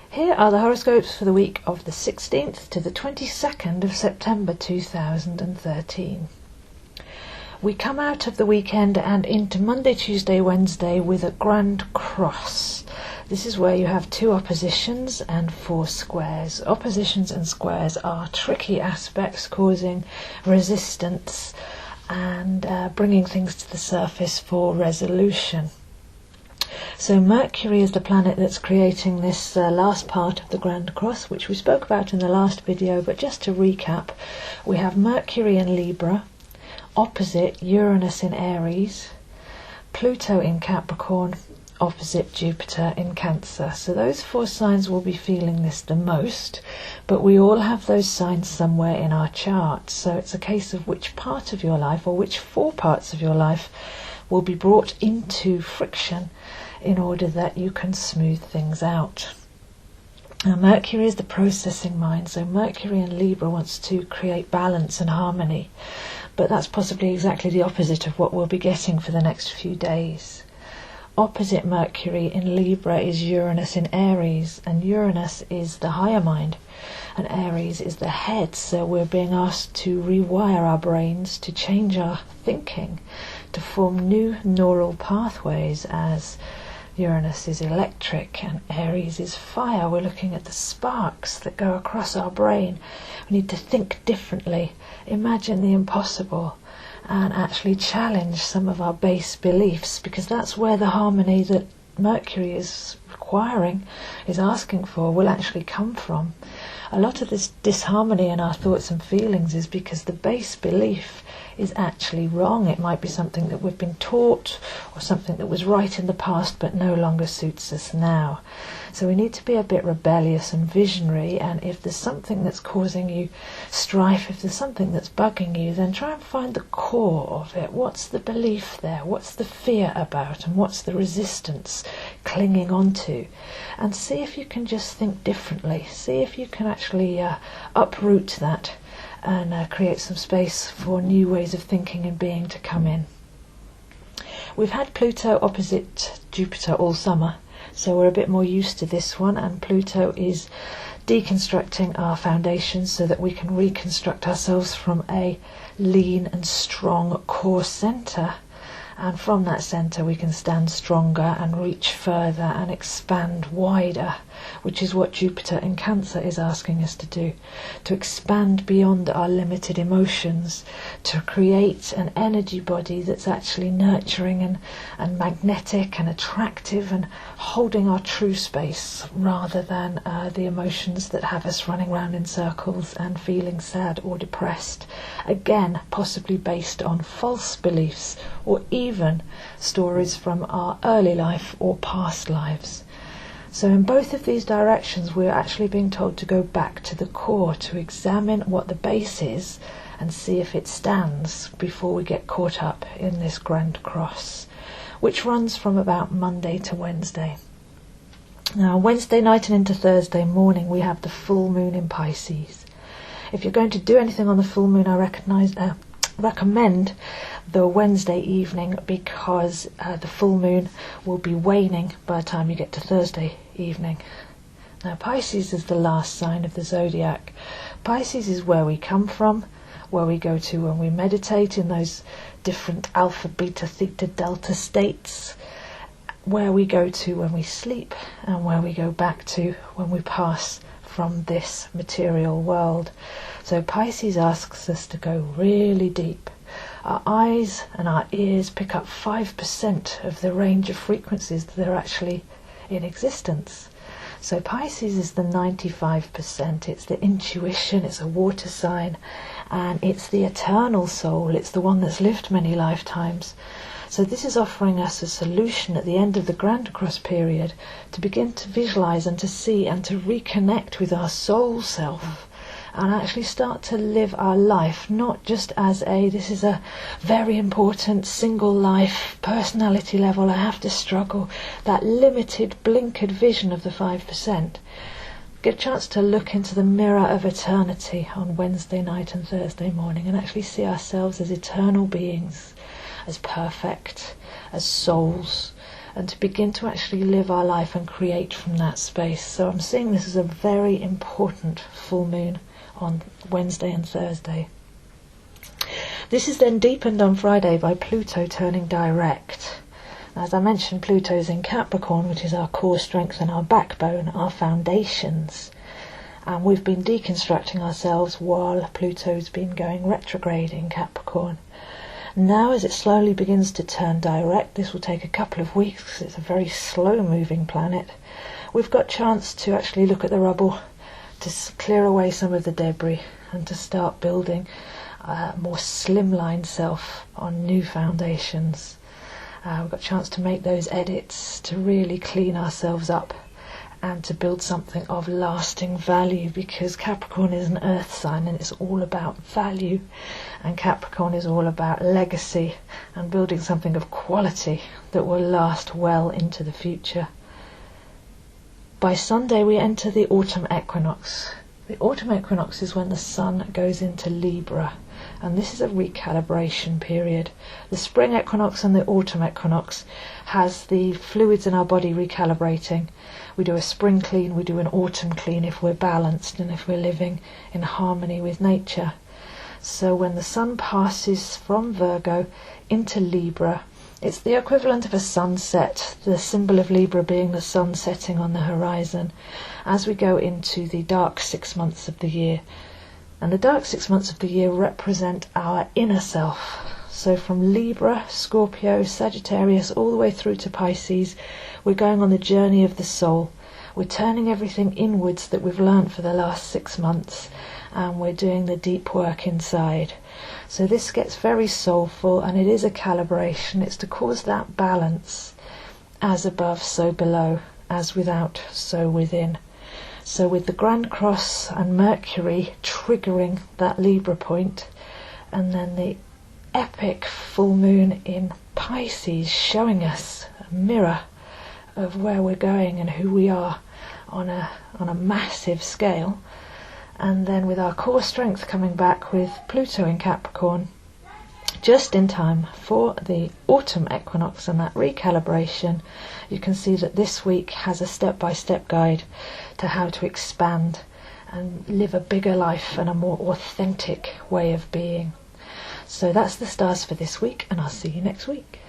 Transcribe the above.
Here are the horoscopes for the week of the 16th to the 22nd of September 2013. We come out of the weekend and into Monday, Tuesday, Wednesday with a grand cross. This is where you have 2 oppositions and 4 squares. Oppositions and squares are tricky aspects causing resistance and bringing things to the surface for resolution. So Mercury is the planet that's creating this last part of the Grand Cross, which we spoke about in the last video, but just to recap, we have Mercury in Libra, opposite Uranus in Aries, Pluto in Capricorn, opposite Jupiter in Cancer. So those 4 signs will be feeling this the most, but we all have those signs somewhere in our chart. So it's a case of which part of your life, or which 4 parts of your life, will be brought into friction in order that you can smooth things out. Now, Mercury is the processing mind, so Mercury in Libra wants to create balance and harmony, but that's possibly exactly the opposite of what we'll be getting for the next few days. Opposite Mercury in Libra is Uranus in Aries, and Uranus is the higher mind and Aries is the head, so we're being asked to rewire our brains, to change our thinking, to form new neural pathways, as Uranus is electric and Aries is fire. We're looking at the sparks that go across our brain. We need to think differently, imagine the impossible, and actually challenge some of our base beliefs, because that's where the harmony that Mercury is requiring, is asking for, will actually come from. A lot of this disharmony in our thoughts and feelings is because the base belief is actually wrong. It might be something that we've been taught, or something that was right in the past but no longer suits us now. So we need to be a bit rebellious and visionary, and if there's something that's causing you strife, if there's something that's bugging you, then try and find the core of it. What's the belief there? What's the fear about? And what's the resistance clinging onto? And see if you can just think differently. See if you can actually uproot that and create some space for new ways of thinking and being to come in. We've had Pluto opposite Jupiter all summer, so we're a bit more used to this one, and Pluto is deconstructing our foundations so that we can reconstruct ourselves from a lean and strong core centre, and from that centre we can stand stronger and reach further and expand wider, which is what Jupiter in Cancer is asking us to do, to expand beyond our limited emotions, to create an energy body that's actually nurturing and magnetic and attractive and holding our true space, rather than the emotions that have us running round in circles and feeling sad or depressed, again possibly based on false beliefs or even stories from our early life or past lives. So in both of these directions we're actually being told to go back to the core, to examine what the base is and see if it stands before we get caught up in this grand cross, which runs from about Monday to Wednesday. Now, Wednesday night and into Thursday morning we have the full moon in Pisces. If you're going to do anything on the full moon, I recommend the Wednesday evening, because the full moon will be waning by the time you get to Thursday evening. Now, Pisces is the last sign of the zodiac. Pisces is where we come from, where we go to when we meditate in those different alpha, beta, theta, delta states, where we go to when we sleep, and where we go back to when we pass from this material world. So Pisces asks us to go really deep. Our eyes and our ears pick up 5% of the range of frequencies that are actually in existence. So Pisces is the 95%. It's the intuition, it's a water sign, and it's the eternal soul. It's the one that's lived many lifetimes. So this is offering us a solution at the end of the Grand Cross period to begin to visualize and to see and to reconnect with our soul self, and actually start to live our life not just as this is a very important single life, personality level, I have to struggle, that limited blinkered vision of the 5%. Get a chance to look into the mirror of eternity on Wednesday night and Thursday morning and actually see ourselves as eternal beings, as perfect, as souls, and to begin to actually live our life and create from that space. So I'm seeing this as a very important full moon on Wednesday and Thursday. This is then deepened on Friday by Pluto turning direct. As I mentioned, Pluto's in Capricorn, which is our core strength and our backbone, our foundations. And we've been deconstructing ourselves while Pluto's been going retrograde in Capricorn. Now, as it slowly begins to turn direct, this will take a couple of weeks because it's a very slow-moving planet, we've got chance to actually look at the rubble, to clear away some of the debris, and to start building a more slimline self on new foundations. We've got a chance to make those edits, to really clean ourselves up and to build something of lasting value, because Capricorn is an earth sign and it's all about value, and Capricorn is all about legacy and building something of quality that will last well into the future. By Sunday we enter the autumn equinox. The autumn equinox is when the sun goes into Libra, and this is a recalibration period. The spring equinox and the autumn equinox has the fluids in our body recalibrating. We do a spring clean, we do an autumn clean if we're balanced and if we're living in harmony with nature. So when the sun passes from Virgo into Libra, it's the equivalent of a sunset, the symbol of Libra being the sun setting on the horizon, as we go into the dark 6 months of the year. And the dark 6 months of the year represent our inner self. So from Libra, Scorpio, Sagittarius, all the way through to Pisces, we're going on the journey of the soul. We're turning everything inwards that we've learned for the last 6 months, and we're doing the deep work inside. So this gets very soulful, and it is a calibration. It's to cause that balance, as above, so below, as without, so within. So with the Grand Cross and Mercury triggering that Libra point, and then the epic full moon in Pisces showing us a mirror of where we're going and who we are on a massive scale, and then with our core strength coming back with Pluto in Capricorn, just in time for the autumn equinox and that recalibration, you can see that this week has a step-by-step guide to how to expand and live a bigger life and a more authentic way of being. So that's the stars for this week, and I'll see you next week.